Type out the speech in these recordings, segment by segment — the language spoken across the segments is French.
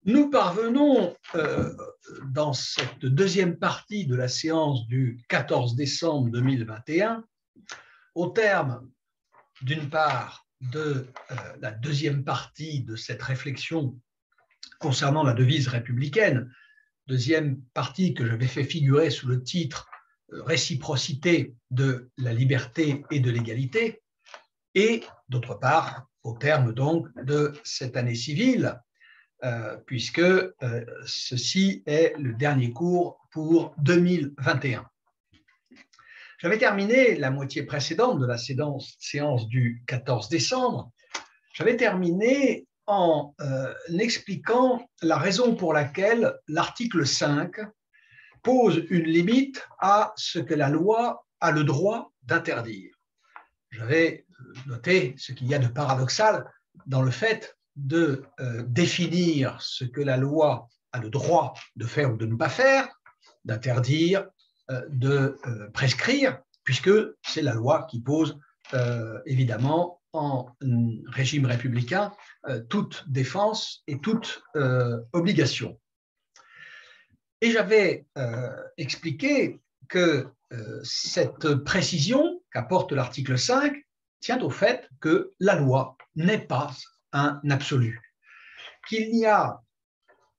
Nous parvenons dans cette deuxième partie de la séance du 14 décembre 2021 au terme, d'une part, de la deuxième partie de cette réflexion concernant la devise républicaine, deuxième partie que j'avais fait figurer sous le titre Réciprocité de la liberté et de l'égalité, et d'autre part, au terme donc de cette année civile, puisque ceci est le dernier cours pour 2021. J'avais terminé la moitié précédente de la séance du 14 décembre, j'avais terminé en expliquant la raison pour laquelle l'article 5 pose une limite à ce que la loi a le droit d'interdire. J'avais noté ce qu'il y a de paradoxal dans le fait de définir ce que la loi a le droit de faire ou de ne pas faire, d'interdire, de prescrire, puisque c'est la loi qui pose évidemment en régime républicain toute défense et toute obligation. Et j'avais expliqué que cette précision qu'apporte l'article 5 tient au fait que la loi n'est pas un absolu, qu'il n'y a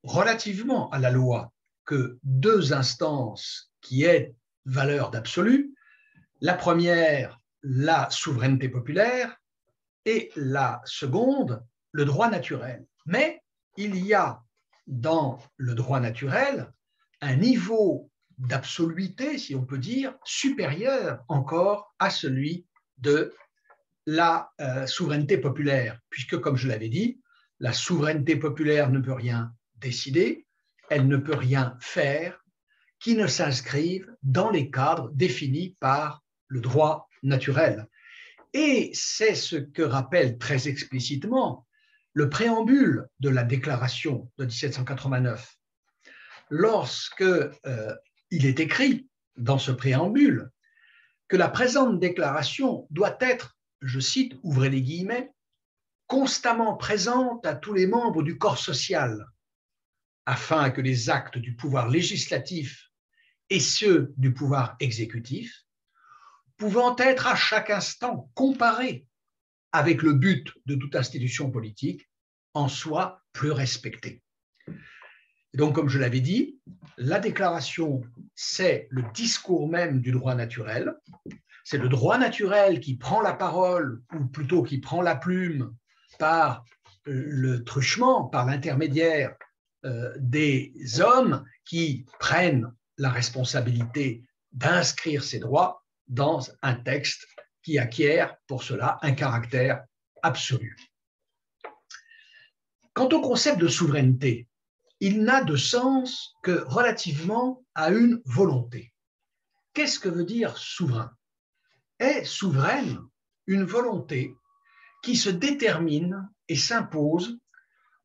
relativement à la loi que deux instances qui aient valeur d'absolu. La première, la souveraineté populaire, et la seconde, le droit naturel. Mais il y a dans le droit naturel un niveau d'absoluité, si on peut dire, supérieur encore à celui de la souveraineté populaire, puisque, comme je l'avais dit, la souveraineté populaire ne peut rien décider, elle ne peut rien faire qui ne s'inscrive dans les cadres définis par le droit naturel. Et c'est ce que rappelle très explicitement le préambule de la déclaration de 1789. Lorsque il est écrit dans ce préambule que la présente déclaration doit être, je cite, ouvrez les guillemets, constamment présente à tous les membres du corps social, afin que les actes du pouvoir législatif et ceux du pouvoir exécutif, pouvant être à chaque instant comparés avec le but de toute institution politique, en soient plus respectés. Et donc, comme je l'avais dit, la déclaration, c'est le discours même du droit naturel. C'est le droit naturel qui prend la parole, ou plutôt qui prend la plume, par le truchement, par l'intermédiaire des hommes qui prennent la responsabilité d'inscrire ces droits dans un texte qui acquiert pour cela un caractère absolu. Quant au concept de souveraineté, il n'a de sens que relativement à une volonté. Qu'est-ce que veut dire souverain? Est souveraine une volonté qui se détermine et s'impose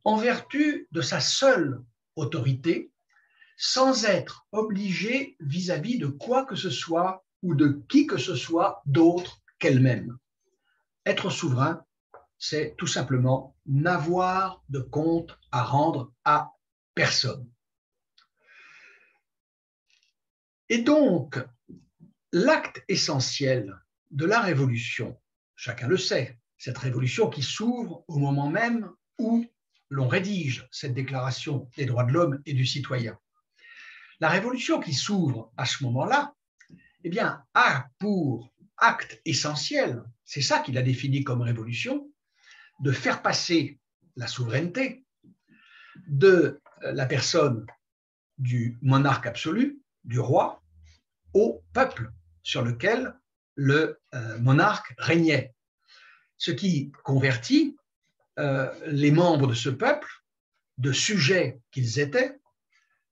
en vertu de sa seule autorité, sans être obligée vis-à-vis de quoi que ce soit ou de qui que ce soit d'autre qu'elle-même. Être souverain, c'est tout simplement n'avoir de compte à rendre à personne. Et donc, l'acte essentiel de la révolution, chacun le sait, cette révolution qui s'ouvre au moment même où l'on rédige cette déclaration des droits de l'homme et du citoyen. La révolution qui s'ouvre à ce moment-là, eh bien, a pour acte essentiel, c'est ça qu'il a défini comme révolution, de faire passer la souveraineté de la personne du monarque absolu, du roi, au peuple sur lequel le monarque régnait. Ce qui convertit les membres de ce peuple, de sujets qu'ils étaient,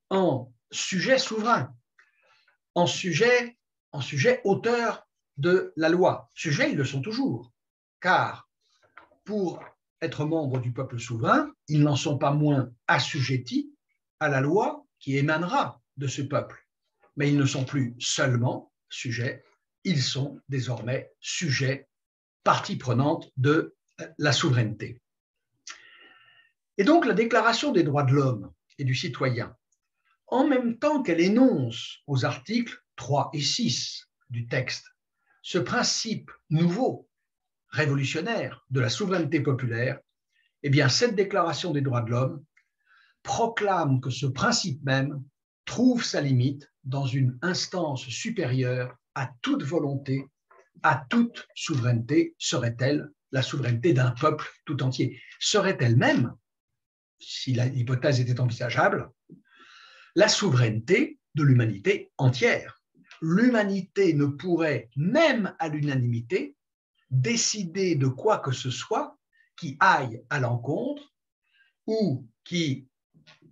en sujets souverains, en sujets auteurs de la loi. Sujets, ils le sont toujours, car pour être membres du peuple souverain, ils n'en sont pas moins assujettis à la loi qui émanera de ce peuple. Mais ils ne sont plus seulement sujets, ils sont désormais sujets, partie prenante de la souveraineté. Et donc la Déclaration des droits de l'homme et du citoyen, en même temps qu'elle énonce aux articles 3 et 6 du texte ce principe nouveau, révolutionnaire de la souveraineté populaire, eh bien cette Déclaration des droits de l'homme proclame que ce principe même trouve sa limite dans une instance supérieure à toute volonté, à toute souveraineté, serait-elle la souveraineté d'un peuple tout entier, serait-elle même, si l'hypothèse était envisageable, la souveraineté de l'humanité entière. L'humanité ne pourrait, même à l'unanimité, décider de quoi que ce soit qui aille à l'encontre ou qui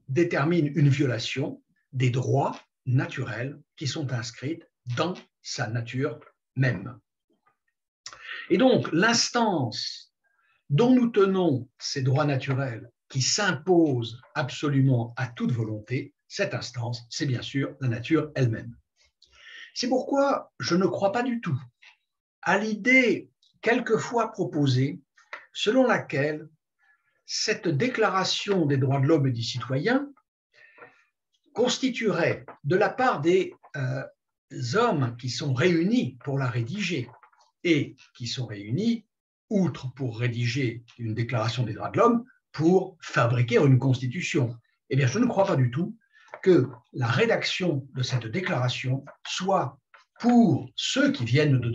détermine une violation des droits naturels qui sont inscrits dans sa nature même. Et donc, l'instance dont nous tenons ces droits naturels qui s'imposent absolument à toute volonté, cette instance, c'est bien sûr la nature elle-même. C'est pourquoi je ne crois pas du tout à l'idée quelquefois proposée selon laquelle cette déclaration des droits de l'homme et du citoyen constituerait, de la part des hommes qui sont réunis pour la rédiger et qui sont réunis, outre pour rédiger une déclaration des droits de l'homme, pour fabriquer une constitution. Eh bien, je ne crois pas du tout que la rédaction de cette déclaration soit pour ceux qui viennent de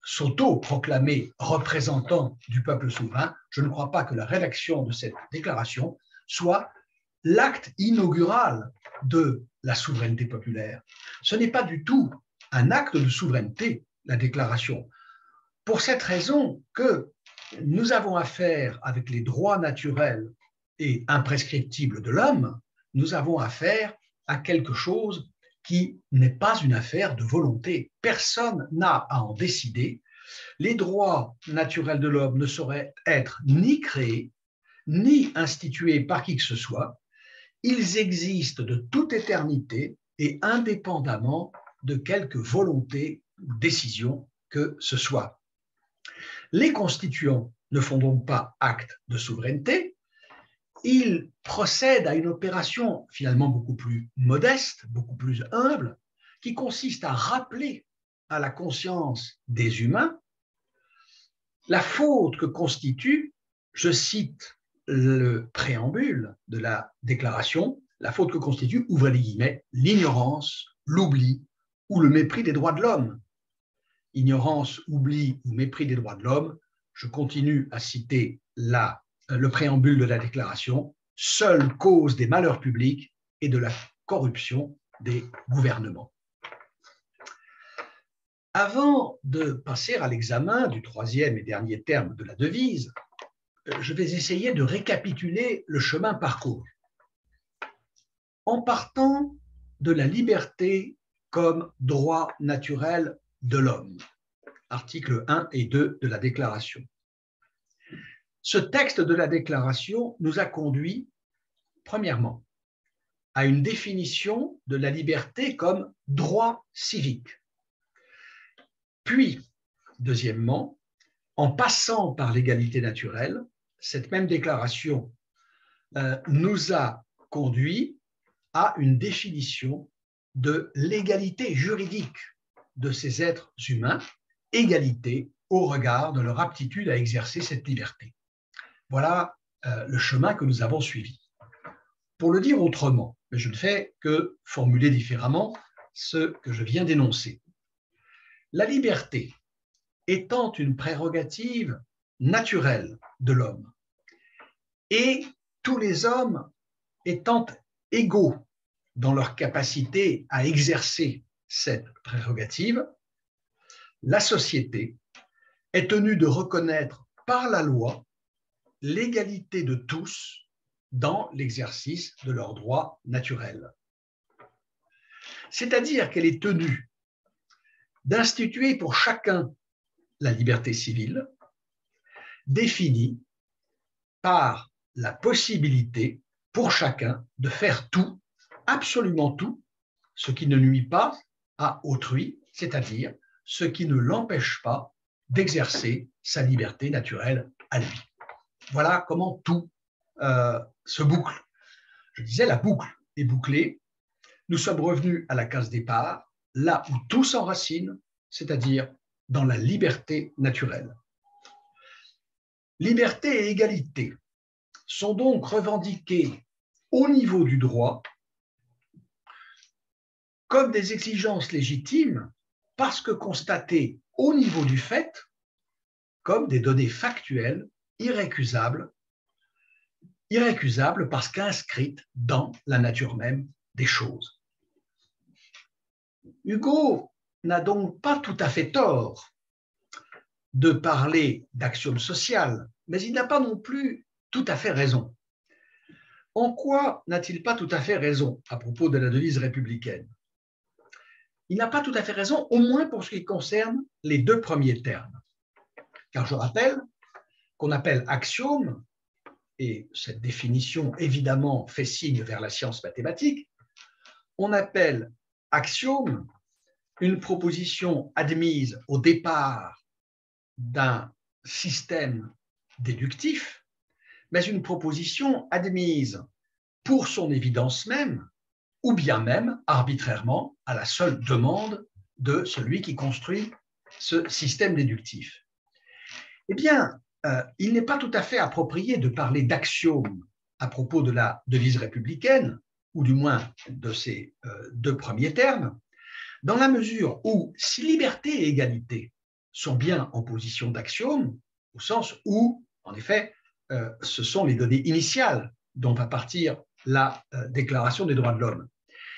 s'auto-proclamer représentants du peuple souverain. Je ne crois pas que la rédaction de cette déclaration soit l'acte inaugural de la souveraineté populaire. Ce n'est pas du tout un acte de souveraineté, la déclaration. Pour cette raison que nous avons affaire avec les droits naturels et imprescriptibles de l'homme, nous avons affaire à quelque chose qui n'est pas une affaire de volonté. Personne n'a à en décider. Les droits naturels de l'homme ne sauraient être ni créés, ni institués par qui que ce soit. Ils existent de toute éternité et indépendamment de quelque volonté ou décision que ce soit. Les constituants ne font donc pas acte de souveraineté, ils procèdent à une opération finalement beaucoup plus modeste, beaucoup plus humble, qui consiste à rappeler à la conscience des humains la faute que constitue, je cite le préambule de la déclaration, la faute que constitue, ouvrez les guillemets, l'ignorance, l'oubli ou le mépris des droits de l'homme. Ignorance, oubli ou mépris des droits de l'homme, je continue à citer le préambule de la déclaration, seule cause des malheurs publics et de la corruption des gouvernements. Avant de passer à l'examen du troisième et dernier terme de la devise, je vais essayer de récapituler le chemin parcouru. En partant de la liberté comme droit naturel de l'homme, articles 1 et 2 de la Déclaration. Ce texte de la Déclaration nous a conduit, premièrement, à une définition de la liberté comme droit civique. Puis, deuxièmement, en passant par l'égalité naturelle, cette même déclaration nous a conduit à une définition de l'égalité juridique de ces êtres humains, égalité au regard de leur aptitude à exercer cette liberté. Voilà le chemin que nous avons suivi. Pour le dire autrement, mais je ne fais que formuler différemment ce que je viens d'énoncer. La liberté étant une prérogative naturelle de l'homme et tous les hommes étant égaux dans leur capacité à exercer cette prérogative, la société est tenue de reconnaître par la loi l'égalité de tous dans l'exercice de leurs droits naturels. C'est-à-dire qu'elle est tenue d'instituer pour chacun la liberté civile, définie par la possibilité pour chacun de faire tout, absolument tout, ce qui ne nuit pas à autrui, c'est-à-dire ce qui ne l'empêche pas d'exercer sa liberté naturelle à lui. Voilà comment tout se boucle. Je disais, la boucle est bouclée. Nous sommes revenus à la case départ, là où tout s'enracine, c'est-à-dire dans la liberté naturelle. Liberté et égalité sont donc revendiquées au niveau du droit comme des exigences légitimes parce que constatées au niveau du fait comme des données factuelles irrécusables parce qu'inscrites dans la nature même des choses. Hugo n'a donc pas tout à fait tort de parler d'axiome social, mais il n'a pas non plus tout à fait raison. En quoi n'a-t-il pas tout à fait raison à propos de la devise républicaine? Il n'a pas tout à fait raison, au moins pour ce qui concerne les deux premiers termes. Car je rappelle qu'on appelle axiome, et cette définition évidemment fait signe vers la science mathématique, on appelle axiome une proposition admise au départ d'un système déductif, mais une proposition admise pour son évidence même, ou bien même arbitrairement à la seule demande de celui qui construit ce système déductif. Eh bien, il n'est pas tout à fait approprié de parler d'axiome à propos de la devise républicaine, ou du moins de ces deux premiers termes, dans la mesure où, si liberté et égalité sont bien en position d'axiome, au sens où, en effet, ce sont les données initiales dont va partir la Déclaration des droits de l'homme.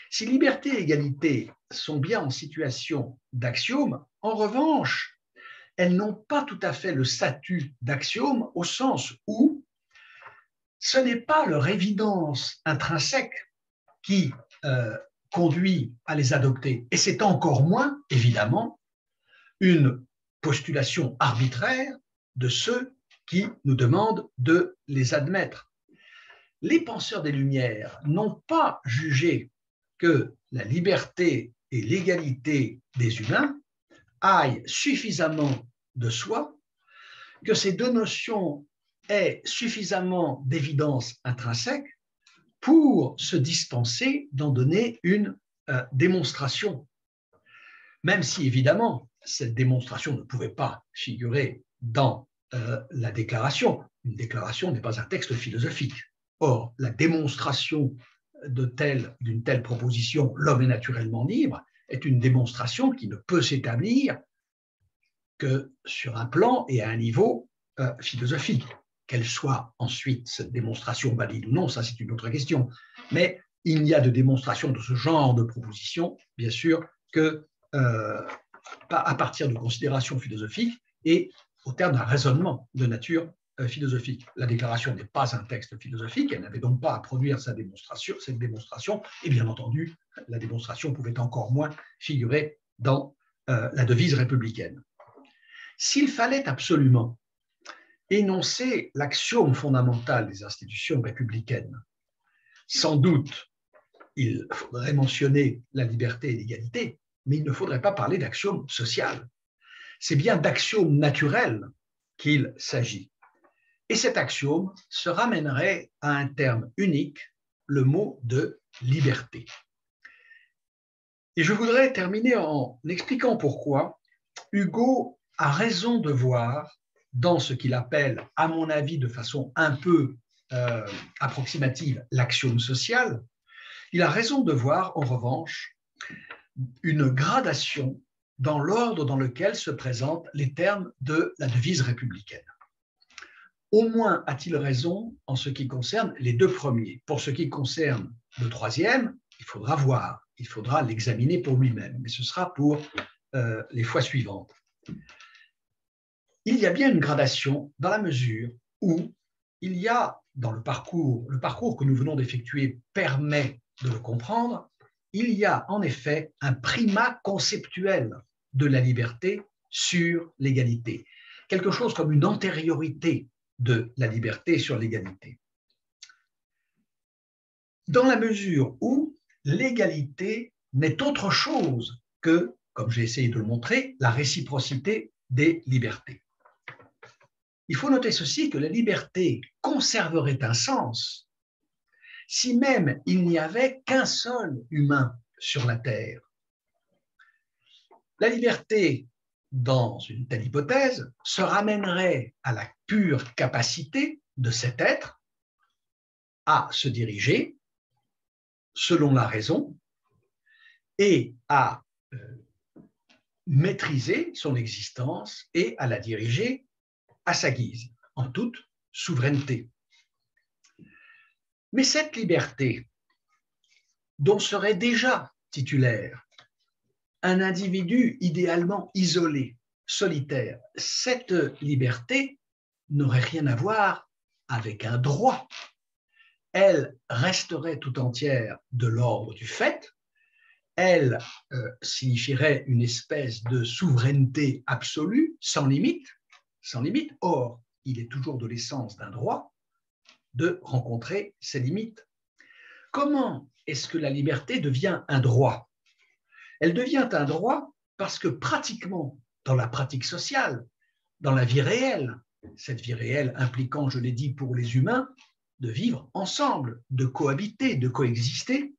Si liberté et égalité sont bien en situation d'axiome, en revanche, elles n'ont pas tout à fait le statut d'axiome au sens où ce n'est pas leur évidence intrinsèque qui conduit à les adopter. Et c'est encore moins, évidemment, une postulation arbitraire de ceux qui nous demandent de les admettre. Les penseurs des Lumières n'ont pas jugé que la liberté et l'égalité des humains aillent suffisamment de soi, que ces deux notions aient suffisamment d'évidence intrinsèque pour se dispenser d'en donner une démonstration. Même si, évidemment, cette démonstration ne pouvait pas figurer dans la déclaration. Une déclaration n'est pas un texte philosophique. Or, la démonstration d'une telle proposition, l'homme est naturellement libre, est une démonstration qui ne peut s'établir que sur un plan et à un niveau philosophique. Qu'elle soit ensuite, cette démonstration valide ou non, ça c'est une autre question. Mais il n'y a de démonstration de ce genre de proposition, bien sûr, que à partir de considérations philosophiques et au terme d'un raisonnement de nature philosophique. La déclaration n'est pas un texte philosophique, elle n'avait donc pas à produire cette démonstration, et bien entendu, la démonstration pouvait encore moins figurer dans la devise républicaine. S'il fallait absolument énoncer l'axiome fondamental des institutions républicaines, sans doute, il faudrait mentionner la liberté et l'égalité, mais il ne faudrait pas parler d'axiome social. C'est bien d'axiome naturel qu'il s'agit. Et cet axiome se ramènerait à un terme unique, le mot de liberté. Et je voudrais terminer en expliquant pourquoi Hugo a raison de voir dans ce qu'il appelle, à mon avis, de façon un peu approximative, l'axiome social. Il a raison de voir, en revanche, une gradation dans l'ordre dans lequel se présentent les termes de la devise républicaine. Au moins a-t-il raison en ce qui concerne les deux premiers. Pour ce qui concerne le troisième, il faudra voir, il faudra l'examiner pour lui-même, mais ce sera pour les fois suivantes. Il y a bien une gradation dans la mesure où il y a dans le parcours que nous venons d'effectuer permet de le comprendre, il y a en effet un primat conceptuel de la liberté sur l'égalité, quelque chose comme une antériorité de la liberté sur l'égalité. Dans la mesure où l'égalité n'est autre chose que, comme j'ai essayé de le montrer, la réciprocité des libertés. il faut noter ceci, que la liberté conserverait un sens si même il n'y avait qu'un seul humain sur la Terre. La liberté, dans une telle hypothèse, se ramènerait à la pure capacité de cet être à se diriger selon la raison et à maîtriser son existence et à la diriger à sa guise, en toute souveraineté. Mais cette liberté, dont serait déjà titulaire un individu idéalement isolé, solitaire, cette liberté n'aurait rien à voir avec un droit. Elle resterait tout entière de l'ordre du fait, elle signifierait une espèce de souveraineté absolue, sans limite, sans limite. Or, il est toujours de l'essence d'un droit de rencontrer ses limites. Comment est-ce que la liberté devient un droit? Elle devient un droit parce que pratiquement, dans la pratique sociale, dans la vie réelle, cette vie réelle impliquant, je l'ai dit, pour les humains, de vivre ensemble, de cohabiter, de coexister,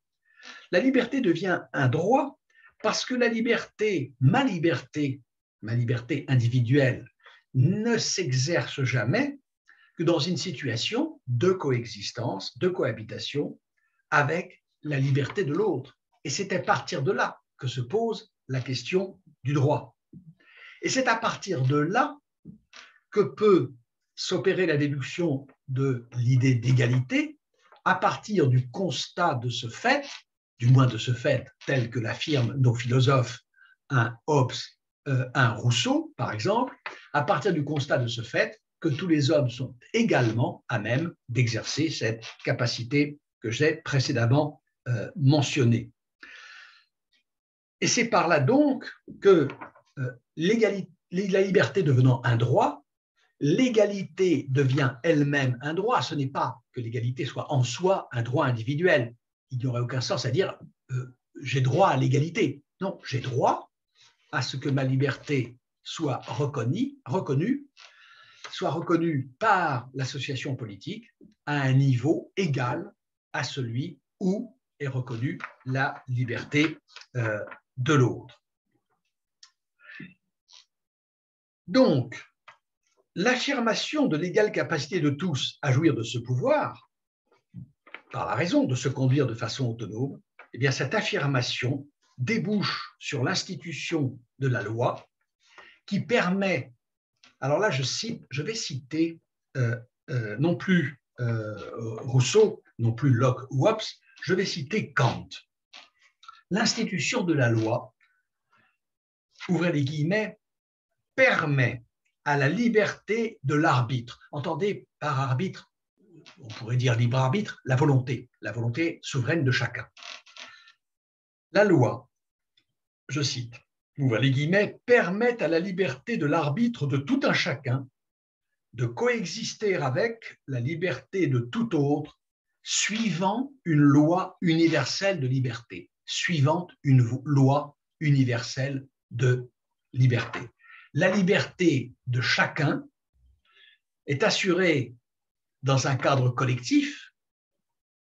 la liberté devient un droit parce que la liberté, ma liberté individuelle, ne s'exerce jamais que dans une situation de coexistence, de cohabitation avec la liberté de l'autre. Et c'est à partir de là que se pose la question du droit. Et c'est à partir de là que peut s'opérer la déduction de l'idée d'égalité à partir du constat de ce fait, du moins de ce fait tel que l'affirment nos philosophes, un Hobbes, un Rousseau, par exemple, à partir du constat de ce fait que tous les hommes sont également à même d'exercer cette capacité que j'ai précédemment mentionnée. Et c'est par là donc que la liberté devenant un droit, l'égalité devient elle-même un droit. Ce n'est pas que l'égalité soit en soi un droit individuel. Il n'y aurait aucun sens à dire j'ai droit à l'égalité. Non, j'ai droit à ce que ma liberté soit reconnue par l'association politique à un niveau égal à celui où est reconnue la liberté de l'autre. Donc, l'affirmation de l'égale capacité de tous à jouir de ce pouvoir, par la raison de se conduire de façon autonome, eh bien, cette affirmation débouche sur l'institution de la loi qui permet, alors là je vais citer non plus Rousseau, non plus Locke ou Hobbes, je vais citer Kant. L'institution de la loi, ouvrez les guillemets, permet à la liberté de l'arbitre. Entendez par arbitre, on pourrait dire libre arbitre, la volonté souveraine de chacun. La loi, je cite, ouvrez les guillemets, permet à la liberté de l'arbitre de tout un chacun de coexister avec la liberté de tout autre, suivant une loi universelle de liberté, suivant une loi universelle de liberté. La liberté de chacun est assurée dans un cadre collectif,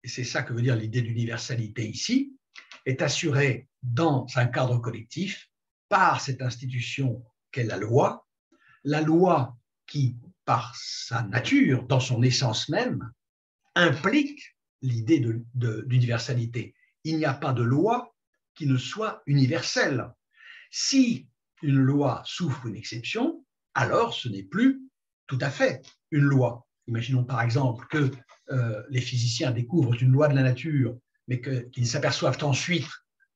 et c'est ça que veut dire l'idée d'universalité ici, est assurée dans un cadre collectif par cette institution qu'est la loi qui, par sa nature, dans son essence même, implique l'idée d'universalité. Il n'y a pas de loi qui ne soit universelle. Si une loi souffre une exception, alors ce n'est plus tout à fait une loi. Imaginons par exemple que les physiciens découvrent une loi de la nature, mais qu'ils s'aperçoivent ensuite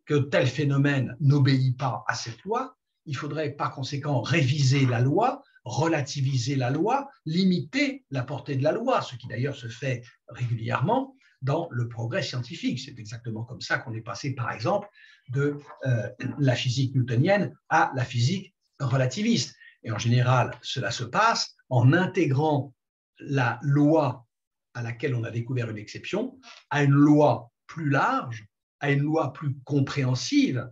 que tel phénomène n'obéit pas à cette loi. Il faudrait par conséquent réviser la loi, relativiser la loi, limiter la portée de la loi, ce qui d'ailleurs se fait régulièrement dans le progrès scientifique. C'est exactement comme ça qu'on est passé, par exemple, de la physique newtonienne à la physique relativiste. Et en général, cela se passe en intégrant la loi à laquelle on a découvert une exception à une loi plus large, à une loi plus compréhensive,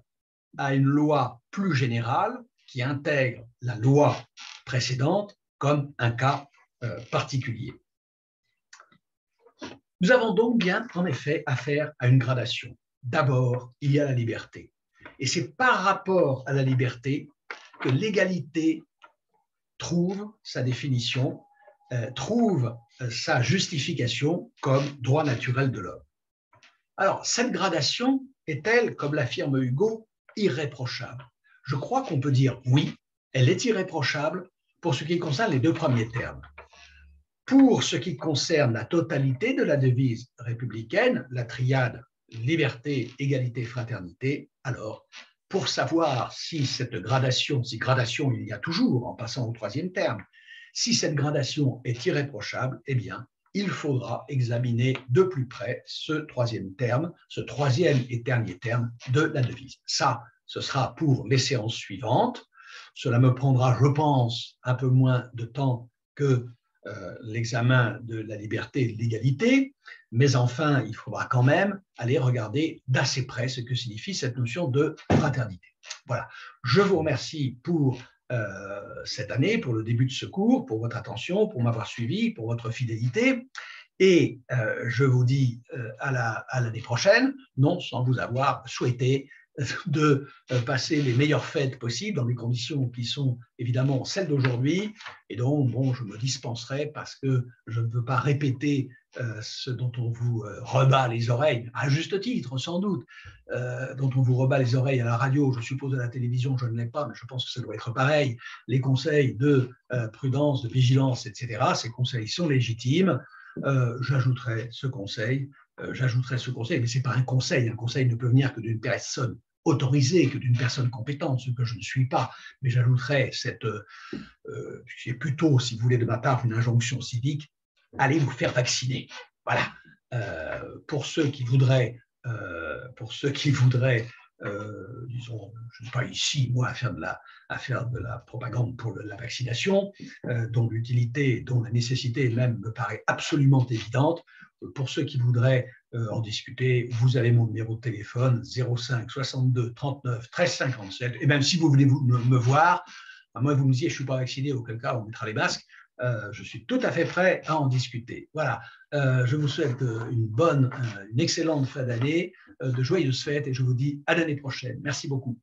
à une loi plus générale qui intègre la loi précédente comme un cas particulier. Nous avons donc bien, en effet, affaire à une gradation. D'abord, il y a la liberté. Et c'est par rapport à la liberté que l'égalité trouve sa définition, trouve sa justification comme droit naturel de l'homme. Alors, cette gradation est-elle, comme l'affirme Hugo, irréprochable? Je crois qu'on peut dire oui, elle est irréprochable pour ce qui concerne les deux premiers termes. Pour ce qui concerne la totalité de la devise républicaine, la triade liberté, égalité, fraternité, alors, pour savoir si cette gradation, si gradation il y a toujours en passant au troisième terme, si cette gradation est irréprochable, eh bien, il faudra examiner de plus près ce troisième terme, ce troisième et dernier terme de la devise. Ça, ce sera pour les séances suivantes. Cela me prendra, je pense, un peu moins de temps que l'examen de la liberté et de l'égalité, mais enfin, il faudra quand même aller regarder d'assez près ce que signifie cette notion de fraternité. Voilà, je vous remercie pour cette année, pour le début de ce cours, pour votre attention, pour m'avoir suivi, pour votre fidélité, et je vous dis à l'année prochaine, non sans vous avoir souhaité de passer les meilleures fêtes possibles dans les conditions qui sont évidemment celles d'aujourd'hui. Et donc, bon, je me dispenserai parce que je ne veux pas répéter ce dont on vous rebat les oreilles, à juste titre, sans doute, dont on vous rebat les oreilles à la radio, je suppose à la télévision, je ne l'ai pas, mais je pense que ça doit être pareil, les conseils de prudence, de vigilance, etc., ces conseils sont légitimes. J'ajouterai ce conseil, mais ce n'est pas un conseil ne peut venir que d'une personne autorisée, que d'une personne compétente, ce que je ne suis pas, mais j'ajouterai c'est plutôt, si vous voulez, de ma part, une injonction civique, allez vous faire vacciner. Voilà. Pour ceux qui voudraient, disons, je ne suis pas ici, moi, à faire de la propagande pour la vaccination, dont l'utilité, dont la nécessité même me paraît absolument évidente. Pour ceux qui voudraient en discuter, vous avez mon numéro de téléphone 05 62 39 13 57. Et même si vous voulez me voir, à moins que vous me disiez je ne suis pas vacciné, auquel cas on mettra les masques, je suis tout à fait prêt à en discuter. Voilà, je vous souhaite une excellente fin d'année, de joyeuses fêtes et je vous dis à l'année prochaine. Merci beaucoup.